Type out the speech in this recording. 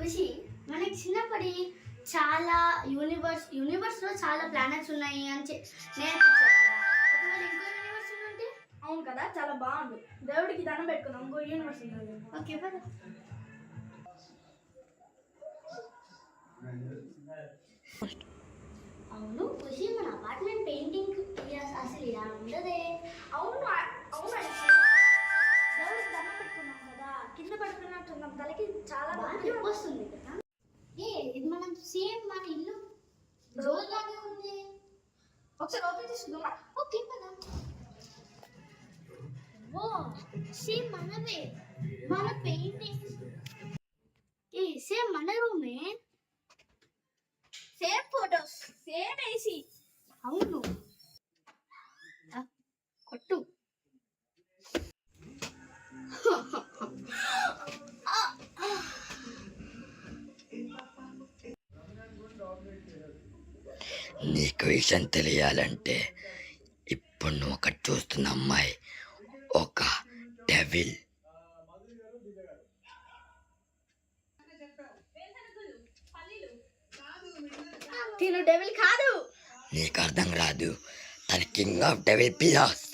ఖుషి మనకి చిన్నప్పటి చాలా యూనివర్స్లో చాలా ప్లానెట్స్ ఉన్నాయి అని నేర్పించారు కదా. ఒకవేళ ఇంకో యూనివర్స్ ఉంటే అవును కదా, చాలా బాగుంది. దేవుడికి దండం పెట్టుకున్నాం, ఇంకో యూనివర్స్ ఉంది. ఓకే పద. అవును ఖుషి, మన అపార్ట్మెంట్ పెయింటింగ్ అసలు ఇలా ఉండదే. అవును అవును దేవుడికి దండం పెట్టుకున్నాం కదా, కింద పడుకున్నట్టున్నాం, తలకి చాలా బాగా నొప్పి వస్తుంది కదా. ఇది మనం సేమ్ మన ఇల్లు రోజులాగే ఉంది. ఒకసారి ఓపెన్ చేసుకుందామా? ఓకే పద. ఓ సేమ్ మనమే, మన పెయింటింగ్ సేమ్ మన రూమే, సేమ్ ఫోటోస్, సేమ్ ఏసీ. అవును కొట్టు. నీకు విషయం తెలియాలంటే ఇప్పుడు నువ్వు ఒకటి చూస్తున్న అమ్మాయి ఒక డెవిల్. తిను డెవిల్ కాదు. నీకు అర్థం రాదు, తన కింగ్ ఆఫ్ డెవిల్ పిలాస్.